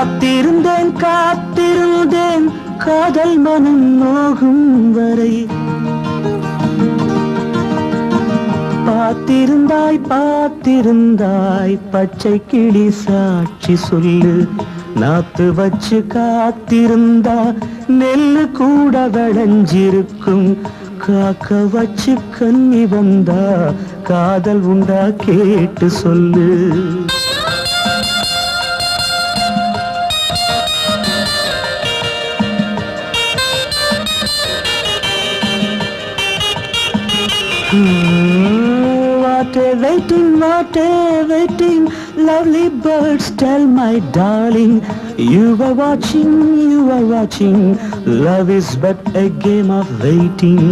காத்திருந்தேன் காத்திருந்தேன் காதல் மனம் நோகும் வரை. பார்த்திருந்தாய் பார்த்திருந்தாய் பச்சை கிளி சாட்சி சொல்லு. நாத்து வச்சு காத்திருந்தா நெல்லு கூட விளைஞ்சிருக்கும். காக்க வச்சு கன்னி வந்தா காதல் உண்டா கேட்டு சொல்லு. What a waiting, lovely birds, tell my darling. You are watching, love is but a game of waiting.